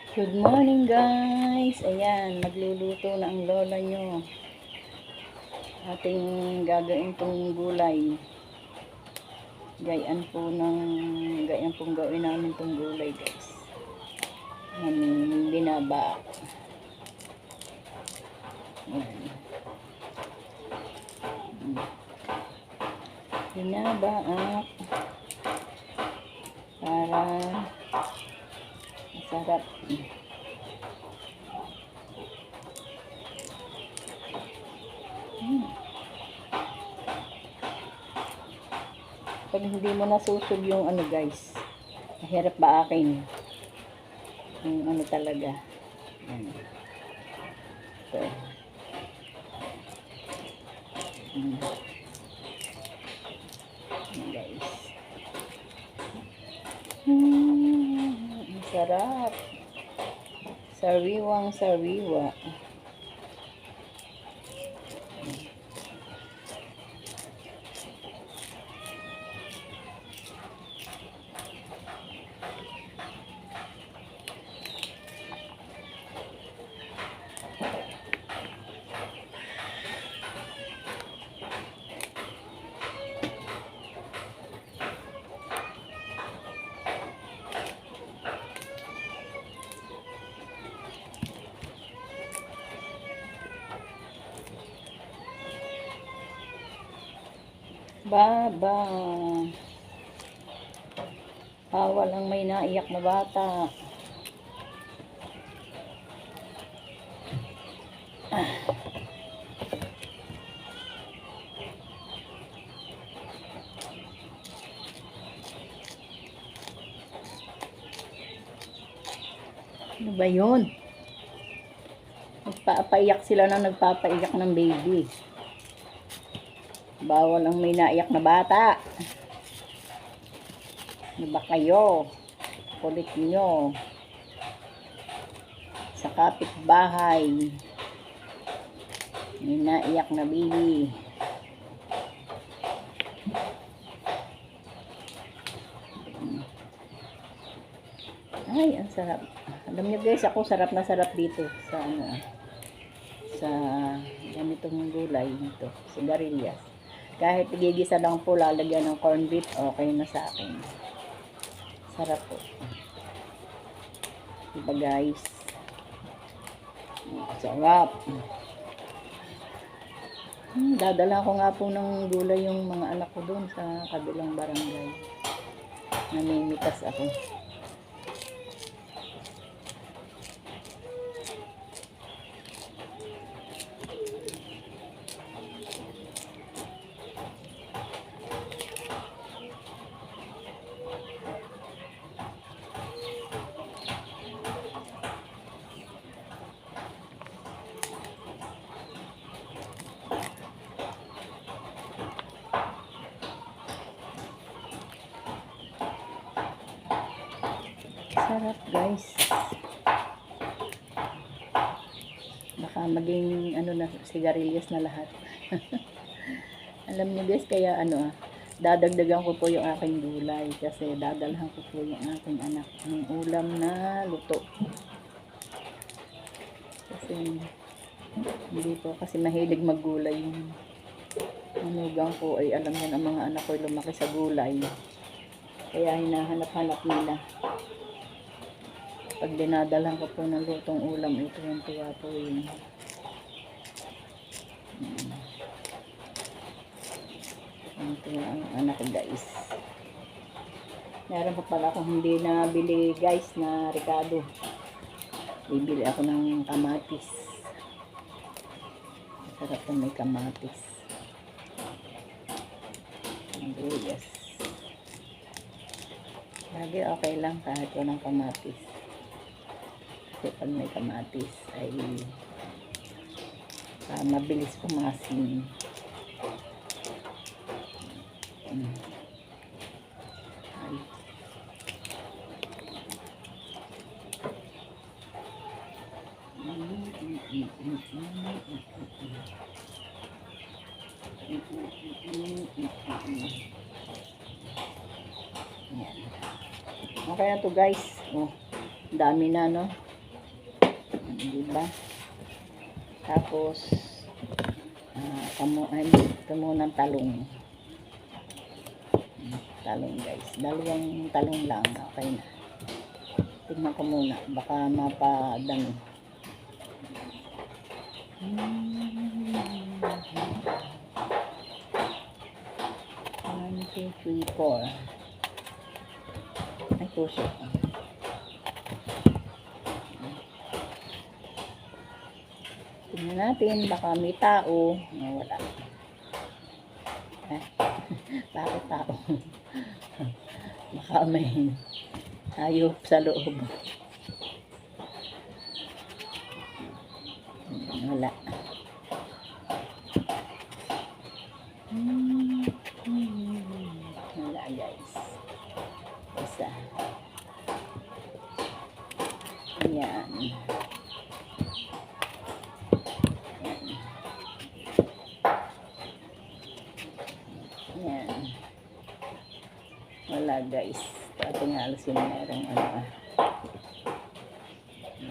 Good morning guys. Ayan, magluluto na ang lola nyo. Ating gagawin pong gulay. Gayaan pong gawin namin tong gulay guys. Ng binaba. Ayan. Binaba para masarap. Pag hindi mo nasusog yung ano guys, mahirap ba akin? Yung ano talaga. Ayan. So. Ayan guys. Sarap. Sariwang sariwa. Baba. Bawal ang may naiyak na bata. Ano ba yun? Nagpapaiyak sila na nagpapaiyak ng baby. Bawal ang may naiyak na bata. Ano ba kayo? Kulit nyo. Sa kapitbahay. May naiyak na baby. Ay, ang sarap. Alam niyo guys, ako sarap na sarap dito sa ano, sa ganitong gulay nito, sigarilyas. Kahit igigisa lang po, lalagyan ng corned beef, okay na sa akin. Sarap po. Diba guys? Sarap. Dadala ko nga po ng gulay yung mga anak ko doon sa kabilang barangay. Namimitas ako. Sarap guys. Baka maging ano na, sigarilyas na lahat. Alam niyo guys, kaya ano dadagdagan ko po yung aking gulay kasi dadalhan ko po yung aking anak ng ulam na luto. Kasi hindi po kasi mahilig maggulay yung manugang ko, ay alam niyo ang mga anak ko ay lumaki sa gulay. Kaya hinahanap-hanap nila. Pag dinadalang ko po ng lutong ulam, ito yung tuwa po yun. Ito ang anak ko guys. Meron pa pala akong hindi nabili guys na ricado. Bibili ako ng kamatis. Masarap na may kamatis. Ang gulay. Lagi okay lang kahit walang kamatis. Kasi pag may kamatis ay mabilis kumasin. Okay na to guys. Oh, dami na no. Diba? Tapos, ito munang talong. Talong guys. Dalawang talong lang. Okay na. Tingnan ko muna. Baka mapadami. 1, 2, 3, 4. Ay, puso. Tingnan natin. Baka may tao. Wala. Bakit tao? Baka may hayop sa loob. Wala. Wala guys. Isa. Ayan. Ayan. Wala guys. Ating halasin merong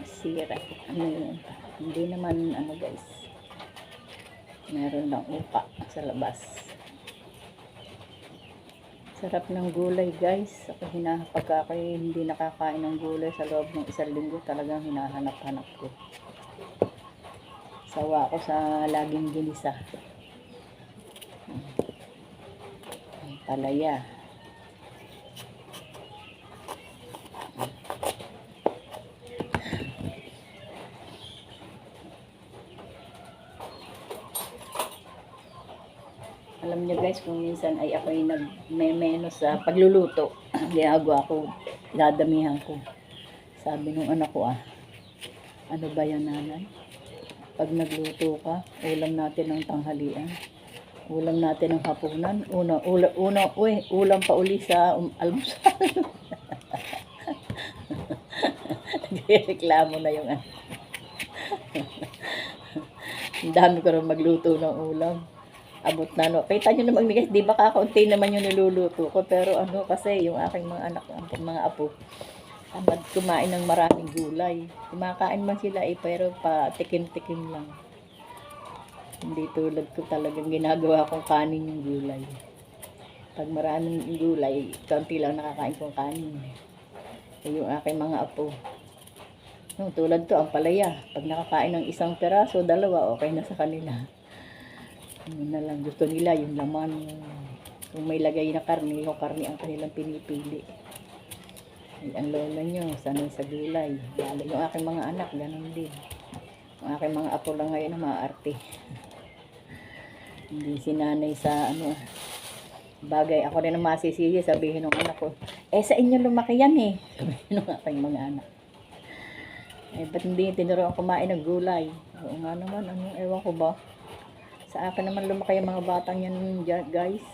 sira. Ano yun? Hindi naman guys. Meron lang upa sa labas. Sarap ng gulay guys. Pagka ako hindi nakakain ng gulay sa loob ng 1 linggo, talagang hinahanap-hanap ko. Sawa ako sa laging ginisa. Palaya. Alam niyo guys, kung minsan ay ako ay nag-menos sa pagluluto, ginagawa ko, dadamihan ko. Sabi nung anak ko, ano ba yan nanay? Pag nagluto ka, ulam natin ng tanghalian, ulam natin ng hapunan, ulam pa uli sa almusal. Nagreklamo na yung ang dami ko rin magluto ng ulam. Abot na kita nyo naman guys, di ba kakaunti naman yung niluluto ko, pero kasi yung aking mga anak, mga apo, tamad kumain ng maraming gulay. Kumakain man sila pero pa tikim-tikim lang. Hindi tulad ko, talagang ginagawa kong kanin yung gulay. Pag maraming gulay, kaunti lang nakakain kong kanin. Yung aking mga apo, tulad to, ang palaya, pag nakakain ng 1 peraso, 2, okay na sa kanila. Yun na lang, gusto nila yung laman. Kung may lagay na karne, yung karne ang kanilang pinipili. Ay, ang lola nyo, sanay sa gulay. Lalo yung aking mga anak, ganun din. Yung aking mga apo lang ngayon na maarte. Hindi sinanay sa bagay. Ako rin ang masisisi, sabihin ng anak ko, sa inyo lumaki yan sabihin ng aking mga anak. Ba't hindi tinuruan kumain ng gulay? Oo nga naman, ewan ko ba? Sa akin naman lumaki yung mga batang yan guys.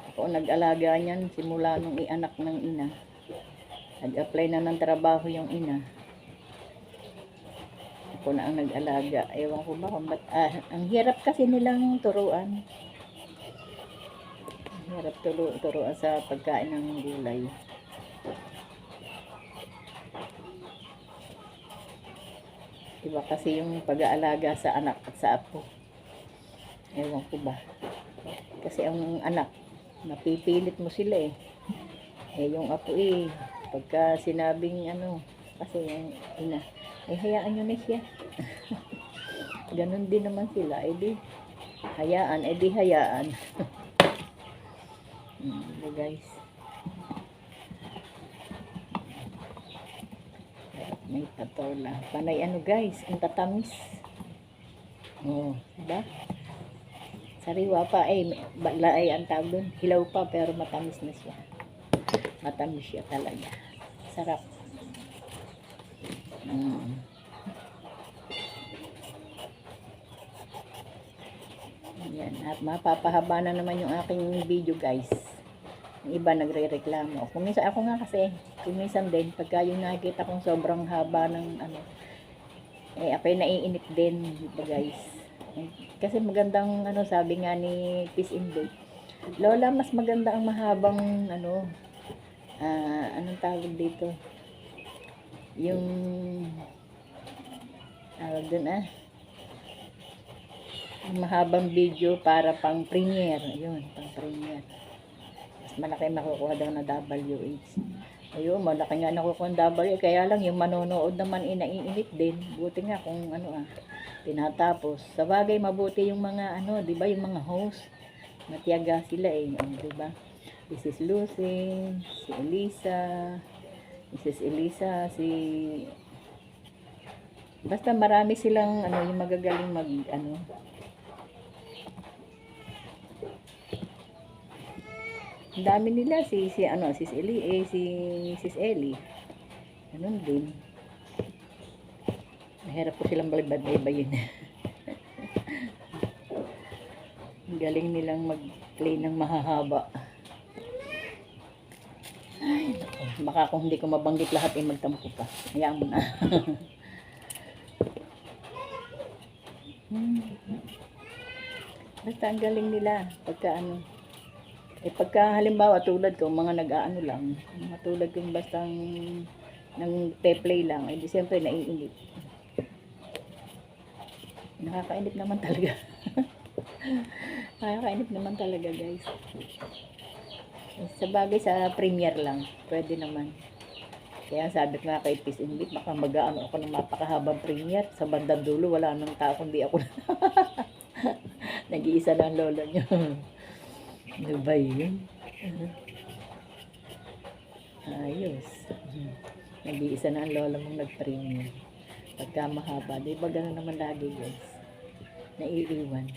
Ako nag-alaga niyan simula nung ianak ng ina. Nag-apply na ng trabaho yung ina. Ako na ang nag-alaga. Ewan ko ba kung ba't, ang hirap kasi nilang turuan. Ang hirap turuan sa pagkain ng gulay. Iba kasi yung pag-aalaga sa anak at sa apo. Ewan ko ba. Kasi ang anak, napipilit mo sila yung apo pagka sinabing kasi yung ina, hayaan nyo na siya. Ganon din naman sila, di hayaan, di hayaan. Guys. May patola. Panay guys, ang tatamis. Diba? Sariwa pa, ang tawag doon. Hilaw pa, pero matamis na siya. Matamis siya talaga. Sarap. Yan. At mapapahaba na naman yung aking video guys. Yung iba nagre-reklamo. Kung minsan, ako nga kasi, kung minsan din, pagka yung nakikita kong sobrang haba ng ako'y naiinip din, diba guys? Kasi magandang sabi nga ni Peace in Bake, Lola, mas maganda ang mahabang anong tawag dito, yung Tawag dun mahabang video para pang premiere. Ayun, pang premiere. Mas malaki makukuha daw na WH. Ayun, malaki nga nakukuha ng WH. Kaya lang yung manonood naman naiinit din. Buti nga kung tinatapos. Sa bagay, mabuti yung mga di ba, yung mga host. Matiyaga sila di ba? This is Lucy, si Elisa, Mrs. Elisa, basta marami silang yung magagaling ang dami nila si Mrs. Ellie. Ganun din. Mahirap ko silang balibad-baybayin. Ang galing nilang mag-play ng mahahaba. Ay, baka kung hindi ko mabanggit lahat magtampo pa. Hayaan mo na. Basta ang galing nila pagka pagka halimbawa tulad ko mga nag-aano lang, mga tulad kong bastang nang play lang, di siyempre naiinip. Nakakainip naman talaga. Nakakainip naman talaga, guys. Sa bagay sa premiere lang, pwede naman. Kaya sabi ko nga kay Peace and Beat, baka mag-aano ako ng mapakahabang premiere. Sa bandang dulo, wala nang tao kundi ako. Nag-iisa lang lola nyo. Diba yun? Ayos. Nag-iisa na ang lola mong nag-premiere. Pagka mahaba, diba gano'n naman lagi, guys? Naiiwan.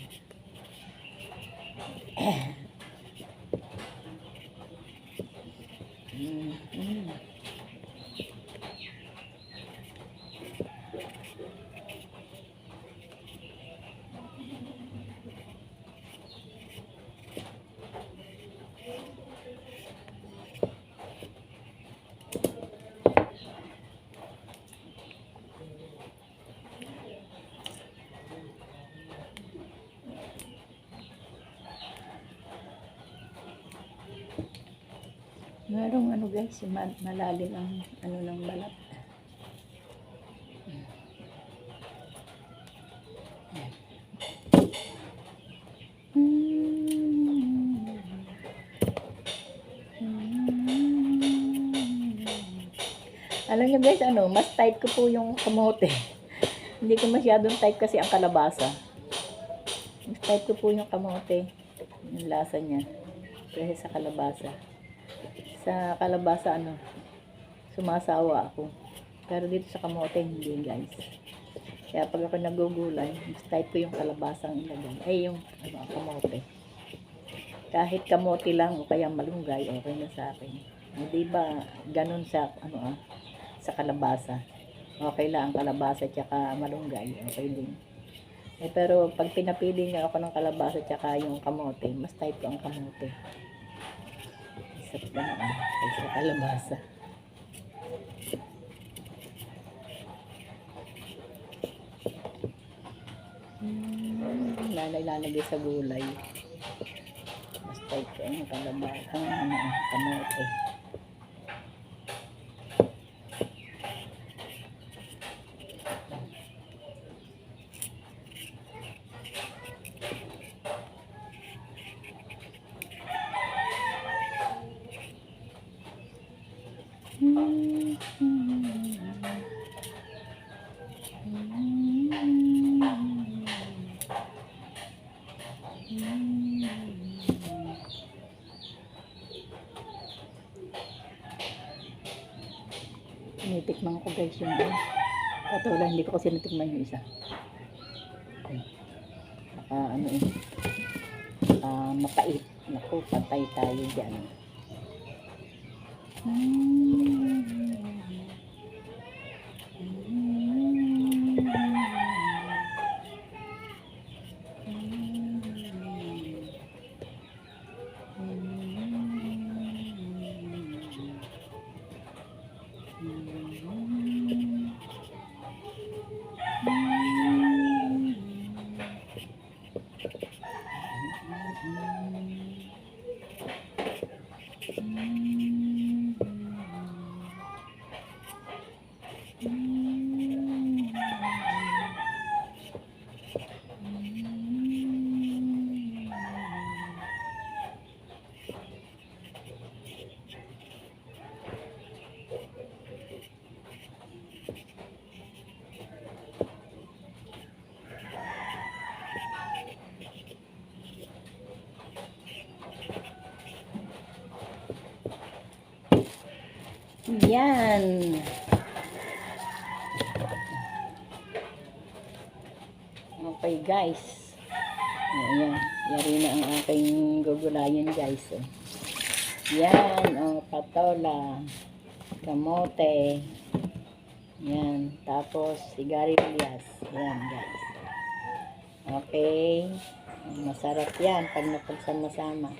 Merong guys, malalim ang ng balat. Alam niyo guys, mas tight ko po yung kamote. Hindi ko masyadong tight kasi ang kalabasa. Mas tight ko po yung kamote. Yung lasa niya. Kasi sa kalabasa. Sa kalabasa, sumasawa ako. Pero dito sa kamote, hindi guys. Kaya pag ako nagugulay, mas tight ko yung kalabasang ilagay. Ay, yung kamote. Kahit kamote lang o kaya malunggay, okay na sa akin. Hindi ba ganun sa sa kalabasa. Okay lang ang kalabasa tsaka malunggay, okay din. Pero pag pinapili nga ako ng kalabasa tsaka yung kamote, mas tight ko ang kamote. Sa kalabasa. Lalagay sa gulay. Mas tight ko yung kalabasa, kamote. Tinitikman ko guys yung patulang, hindi ko kasi natikman yung isa. Baka mapait. Naku, patay tayo dyan. Yan. Okay guys. Ayan. Yari na ang aking gugulayan guys. Oh. Yan. Oh, patola. Kamote. Yan. Tapos sigarilyas. Yan guys. Okay. Masarap yan pag napagsama-sama.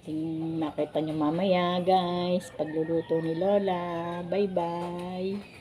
Makita nyo mamaya guys pagluluto ni Lola. Bye bye.